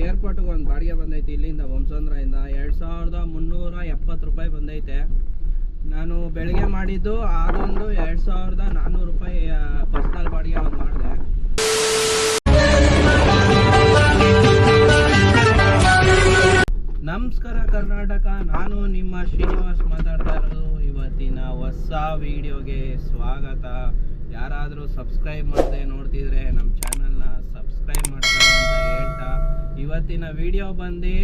ಏರ್ಪೋರ್ಟ್ಗೆ ಒಂದು ಬಾಡಿಗೆ ಬಂದೈತೆ ಇಲ್ಲಿಂದ ಬೊಮ್ಮಸಂದ್ರದಿಂದ 2370 ರೂಪಾಯಿ ಬಂದೈತೆ. ನಾನು ಬೆಳಗ್ಗೆ ಮಾಡಿದ್ದು ಅದೊಂದು 2400 ರೂಪಾಯಿ ಪರ್ಸ್ನಲ್ ಬಾಡಿಗೆ ಒಂದು ಮಾಡಿದೆ. ನಮಸ್ಕಾರ ಕರ್ನಾಟಕ, ನಾನು ನಿಮ್ಮ ಶ್ರೀನಿವಾಸ್ ಮಾತಾಡ್ತಾ ಇರೋದು. ಇವತ್ತಿನ ಹೊಸ ವಿಡಿಯೋಗೆ ಸ್ವಾಗತ. ಯಾರಾದರೂ ಸಬ್ಸ್ಕ್ರೈಬ್ ಮಾಡದೆ ನೋಡ್ತಿದ್ರೆ ನಮ್ಮ ಚಾನಲ್ನ ಸಬ್ಸ್ಕ್ರೈಬ್ ಮಾಡ್ತಾರೆ ಅಂತ ಹೇಳ್ತಾ, ಇವತ್ತಿನ ವಿಡಿಯೋ ಬಂದು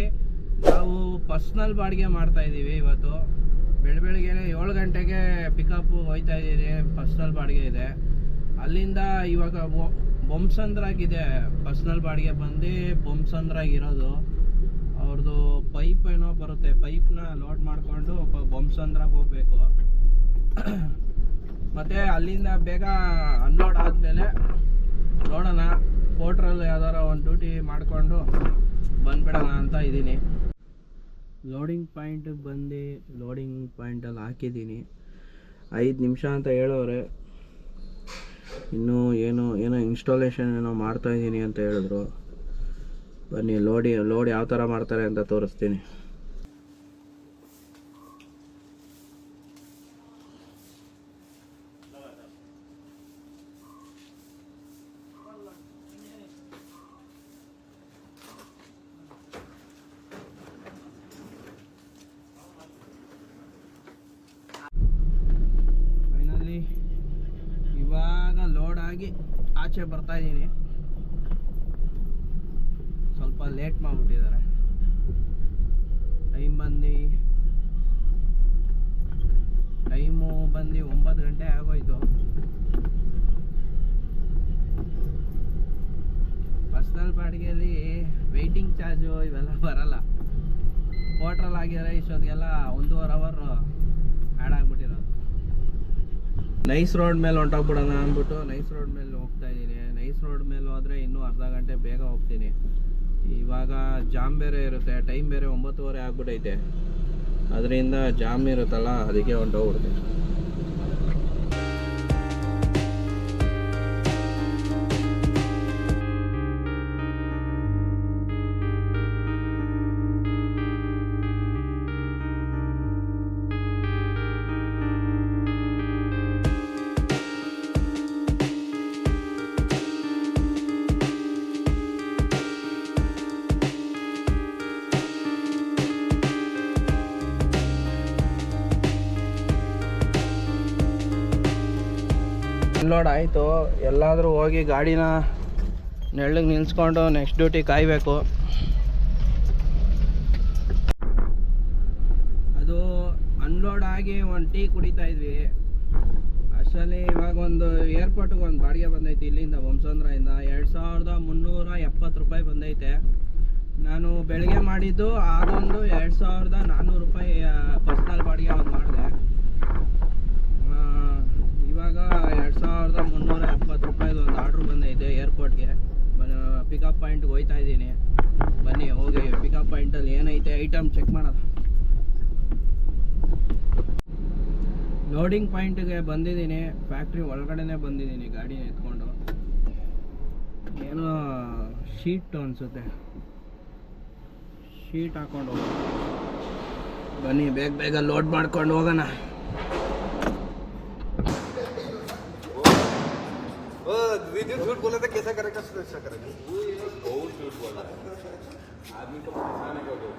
ನಾವು ಪರ್ಸ್ನಲ್ ಬಾಡಿಗೆ ಮಾಡ್ತಾಯಿದ್ದೀವಿ. ಇವತ್ತು ಬೆಳಗ್ಗೆ 7 ಗಂಟೆಗೆ ಪಿಕಪ್ಪು ಹೋಯ್ತಾ ಇದ್ದೀರಿ. ಪರ್ಸ್ನಲ್ ಬಾಡಿಗೆ ಇದೆ. ಅಲ್ಲಿಂದ ಇವಾಗ ಬೊಮ್ಮಸಂದ್ರಾಗಿದೆ ಪರ್ಸ್ನಲ್ ಬಾಡಿಗೆ ಬಂದು ಬೊಮ್ಮಸಂದ್ರಾಗಿರೋದು. ಅವ್ರದ್ದು ಪೈಪ್ ಏನೋ ಬರುತ್ತೆ, ಪೈಪ್ನ ಲೋಡ್ ಮಾಡಿಕೊಂಡು ಬೊಮ್ಮಸಂದ್ರಾಗ ಹೋಗ್ಬೇಕು. ಮತ್ತು ಅಲ್ಲಿಂದ ಬೇಗ ಅನ್ಲೋಡ್ ಆದಮೇಲೆ ನೋಡೋಣ, ಪೋರ್ಟ್ರಲ್ಲಿ ಯಾವ್ದಾರ ಒಂದು ಡ್ಯೂಟಿ ಮಾಡಿಕೊಂಡು ಬಂದ್ಬಿಡೋಣ ಅಂತ ಇದ್ದೀನಿ. ಲೋಡಿಂಗ್ ಪಾಯಿಂಟಿಗೆ ಬಂದು ಲೋಡಿಂಗ್ ಪಾಯಿಂಟಲ್ಲಿ ಹಾಕಿದ್ದೀನಿ. 5 ನಿಮಿಷ ಅಂತ ಹೇಳೋರೆ. ಇನ್ನೂ ಏನೋ ಇನ್ಸ್ಟಾಲೇಷನ್ ಏನೋ ಮಾಡ್ತಾಯಿದ್ದೀನಿ ಅಂತ ಹೇಳಿದ್ರು. ಬನ್ನಿ ಲೋಡ್ ಯಾವ ಥರ ಮಾಡ್ತಾರೆ ಅಂತ ತೋರಿಸ್ತೀನಿ. ಫೈನಲಿ ಇವಾಗ ಲೋಡ್ ಆಗಿ ಆಚೆ ಬರ್ತಾ ಇದ್ದೀನಿ. ಸ್ವಲ್ಪ ಲೇಟ್ ಮಾಡಿಬಿಟ್ಟಿದ್ದಾರೆ. ಟೈಮು ಬಂದು 9 ಗಂಟೆ ಆಗೋಯ್ತು. ಪರ್ಸ್ನಲ್ ಬಾಡಿಗೆಯಲ್ಲಿ ವೆಯ್ಟಿಂಗ್ ಚಾರ್ಜು ಇವೆಲ್ಲ ಬರಲ್ಲ. ಪೋರ್ಟ್ರಲ್ಲಿ ಆಗಿದ್ರೆ ಇಷ್ಟೊತ್ತಿಗೆಲ್ಲ 1.5 ಅವರ್ ಆ್ಯಡ್ ಆಗಿಬಿಟ್ಟಿರೋದು. ನೈಸ್ ರೋಡ್ ಮೇಲೆ ಹೊಂಟೋಗ್ಬಿಡೋಣ ಅಂದ್ಬಿಟ್ಟು ನೈಸ್ ರೋಡ್ ಮೇಲೆ ಹೋಗ್ತಾ ಇದ್ದೀನಿ. ನೈಸ್ ರೋಡ್ ಮೇಲೆ ಹೋದರೆ ಇನ್ನೂ ಅರ್ಧ ಗಂಟೆ ಬೇಗ ಹೋಗ್ತೀನಿ. ಇವಾಗ ಜಾಮ್ ಬೇರೆ ಇರುತ್ತೆ, ಟೈಮ್ ಬೇರೆ 9:30 ಆಗ್ಬಿಟ್ಟೈತೆ. ಅದರಿಂದ ಜಾಮ್ ಇರುತ್ತಲ್ಲ, ಅದಕ್ಕೆ ಹೊಂಟೋಗ್ಬಿಡ್ತೀನಿ. ಅನ್ಲೋಡ್ ಆಯಿತು. ಎಲ್ಲಾದರೂ ಹೋಗಿ ಗಾಡಿನ ನೆರಳಿಗೆ ನಿಲ್ಲಿಸ್ಕೊಂಡು ನೆಕ್ಸ್ಟ್ ಡ್ಯೂಟಿ ಕಾಯಬೇಕು. ಅದು ಅನ್ಲೋಡ್ ಆಗಿ ಒಂದು ಟೀ ಕುಡಿತಾ ಇದ್ವಿ. ಅಷ್ಟರಲ್ಲಿ ಇವಾಗ ಒಂದು ಏರ್ಪೋರ್ಟ್ಗೆ ಒಂದು ಬಾಡಿಗೆ ಬಂದೈತೆ ಇಲ್ಲಿಂದ ಬೊಮ್ಮಸಂದ್ರದಿಂದ 2370 ರೂಪಾಯಿ ಬಂದೈತೆ. ನಾನು ಬೆಳಗ್ಗೆ ಮಾಡಿದ್ದು ಅದೊಂದು 2400 ರೂಪಾಯಿ ಪರ್ಸ್ನಲ್ ಬಾಡಿಗೆ ಒಂದು ಮಾಡಿದೆ. ಇವಾಗ 2370 ರೂಪಾಯಿದು ಒಂದು ಆರ್ಡ್ರ್ ಬಂದೈತೆ ಏರ್ಪೋರ್ಟ್ಗೆ. ಪಿಕಪ್ ಪಾಯಿಂಟ್ಗೆ ಹೋಯ್ತಾ ಇದ್ದೀನಿ. ಬನ್ನಿ ಹೋಗಿ ಪಿಕಪ್ ಪಾಯಿಂಟಲ್ಲಿ ಏನೈತೆ ಐಟಮ್ ಚೆಕ್ ಮಾಡೋದು. ಲೋಡಿಂಗ್ ಪಾಯಿಂಟ್ಗೆ ಬಂದಿದ್ದೀನಿ. ಫ್ಯಾಕ್ಟ್ರಿ ಒಳಗಡೆನೇ ಬಂದಿದ್ದೀನಿ ಗಾಡಿನ ಎತ್ಕೊಂಡು. ಏನೋ ಶೀಟ್ ಅನಿಸುತ್ತೆ, ಶೀಟ್ ಹಾಕ್ಕೊಂಡು ಹೋಗೋಣ. ಬನ್ನಿ ಬೇಗ ಲೋಡ್ ಮಾಡ್ಕೊಂಡು ಹೋಗೋಣ. झूठ बोला था कैसा करेगा सुरक्षा करेगा बहुत झूठ बोला आदमी को फंसाने का बोल.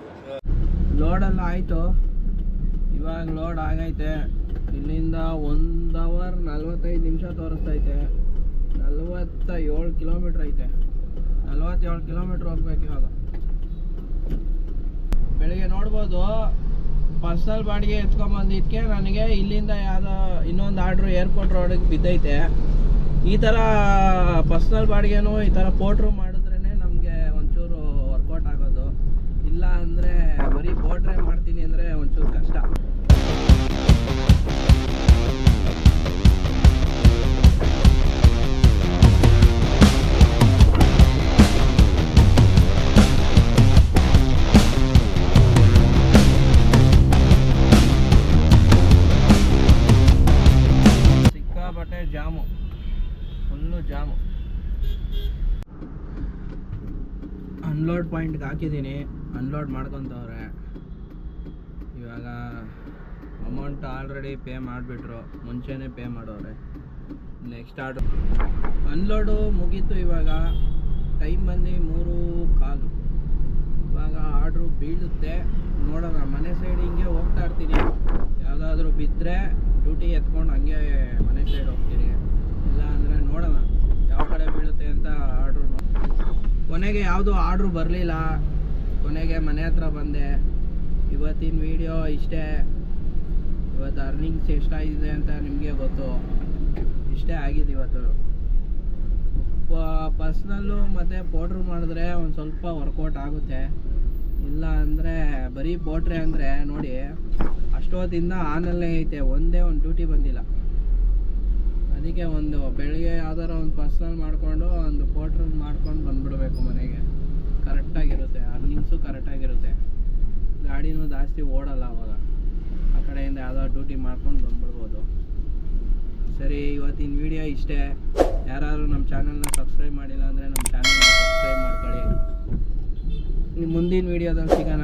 ಲೋಡೆಲ್ಲ ಆಯಿತು. ಇವಾಗ ಲೋಡ್ ಆಗೈತೆ. ಇಲ್ಲಿಂದ 1 ಅವರ್ 45 ನಿಮಿಷ ತೋರಿಸ್ತೈತೆ. 47 ಕಿಲೋಮೀಟ್ರ್ ಐತೆ. 47 ಕಿಲೋಮೀಟ್ರ್ ಹೋಗ್ಬೇಕು ಇವಾಗ. ಬೆಳಿಗ್ಗೆ ನೋಡ್ಬೋದು ಪರ್ಸನಲ್ ಬಾಡಿಗೆ ಎತ್ಕೊಂಬಂದಿದ್ದಕ್ಕೆ ನನಗೆ ಇಲ್ಲಿಂದ ಯಾವುದೋ ಇನ್ನೊಂದು ಆರ್ಡ್ರು ಏರ್ಪೋರ್ಟ್ ರೋಡಿಗೆ ಬಿದ್ದೈತೆ. ಈ ಥರ ಪರ್ಸ್ನಲ್ ಬಾಡಿಗೆನೂ ಈ ಥರ ಪೋರ್ಟ್ರು ಮಾಡಿದ್ರೇ ನಮಗೆ ಒಂಚೂರು ವರ್ಕೌಟ್ ಆಗೋದು. ಇಲ್ಲ ಅಂದರೆ ಬರೀ ಪೋರ್ಟ್ರೇ ಮಾಡ್ತೀನಿ ಅಂದರೆ ಒಂಚೂರು ಕಷ್ಟ. ಸಿಕ್ಕಾಪಟ್ಟೆ ಜಾಮು, ಫುಲ್ಲು ಜಾಮು. ಅನ್ಲೋಡ್ ಪಾಯಿಂಟ್ಗೆ ಹಾಕಿದ್ದೀನಿ, ಅನ್ಲೋಡ್ ಮಾಡ್ಕೊತವ್ರೆ. ಇವಾಗ ಅಮೌಂಟ್ ಆಲ್ರೆಡಿ ಪೇ ಮಾಡಿಬಿಟ್ರು, ಮುಂಚೆನೇ ಪೇ ಮಾಡೋರೆ. ನೆಕ್ಸ್ಟ್ ಆರ್ಡ್ರ್ ಅನ್ಲೋಡು ಮುಗೀತು. ಇವಾಗ ಟೈಮ್ ಬಂದು 3:15. ಇವಾಗ ಆರ್ಡ್ರು ಬೀಳುತ್ತೆ, ನೋಡೋಣ. ಮನೆ ಸೈಡ್ ಹಿಂಗೆ ಹೋಗ್ತಾ ಇರ್ತೀನಿ, ಯಾವುದಾದ್ರೂ ಬಿದ್ದರೆ ಡ್ಯೂಟಿ ಎತ್ಕೊಂಡು ಹಂಗೆ ಮನೆ ಸೈಡ್ ಹೋಗ್ತೀನಿ. ಇಲ್ಲ ಅಂದರೆ ನೋಡೋಣ ಯಾವ ಕಡೆ ಬೀಳುತ್ತೆ ಅಂತ ಆರ್ಡ್ರು. ಕೊನೆಗೆ ಯಾವುದೂ ಆರ್ಡ್ರು ಬರಲಿಲ್ಲ. ಕೊನೆಗೆ ಮನೆ ಹತ್ರ ಬಂದೆ. ಇವತ್ತಿನ ವೀಡಿಯೋ ಇಷ್ಟೇ. ಇವತ್ತು ಅರ್ನಿಂಗ್ಸ್ ಎಷ್ಟಾಗಿದೆ ಅಂತ ನಿಮಗೆ ಗೊತ್ತು. ಇಷ್ಟೇ ಆಗಿದೆ ಇವತ್ತು. ಪರ್ಸ್ನಲ್ಲು ಮತ್ತು ಪೌಡ್ರು ಮಾಡಿದ್ರೆ ಒಂದು ಸ್ವಲ್ಪ ವರ್ಕೌಟ್ ಆಗುತ್ತೆ. ಇಲ್ಲ ಅಂದರೆ ಬರೀ ಪೌಡ್ರೆ ಅಂದರೆ ನೋಡಿ ಅಷ್ಟೊತ್ತಿಂದ ಆನಲ್ಲೇ ಐತೆ, ಒಂದೇ ಒಂದು ಡ್ಯೂಟಿ ಬಂದಿಲ್ಲ. ಅದಕ್ಕೆ ಒಂದು ಬೆಳಗ್ಗೆ ಯಾವ್ದಾರ ಒಂದು ಪರ್ಸ್ನಲ್ ಮಾಡಿಕೊಂಡು ಒಂದು ಪೌಡ್ರ್ ಮಾಡ್ಕೊಂಡು ಬಂದುಬಿಡ್ಬೇಕು ಮನೆಗೆ. ಕರೆಕ್ಟಾಗಿರುತ್ತೆ, ಅರ್ನಿಂಗ್ಸು ಕರೆಕ್ಟಾಗಿರುತ್ತೆ, ಗಾಡಿನೂ ಜಾಸ್ತಿ ಓಡಲ್ಲ. ಅವಾಗ ಆ ಕಡೆಯಿಂದ ಯಾವ್ದಾದ್ರು ಡ್ಯೂಟಿ ಮಾಡ್ಕೊಂಡು ಬಂದ್ಬಿಡ್ಬೋದು. ಸರಿ, ಇವತ್ತಿನ ವಿಡಿಯೋ ಇಷ್ಟೇ. ಯಾರಾದರೂ ನಮ್ಮ ಚಾನಲ್ನ ಸಬ್ಸ್ಕ್ರೈಬ್ ಮಾಡಿಲ್ಲ ಅಂದರೆ ನಮ್ಮ ಚಾನಲ್ನ ಸಬ್ಸ್ಕ್ರೈಬ್ ಮಾಡ್ಕೊಳ್ಳಿ. ಮುಂದಿನ ವೀಡಿಯೋದಲ್ಲಿ ಸಿಗೋಣ.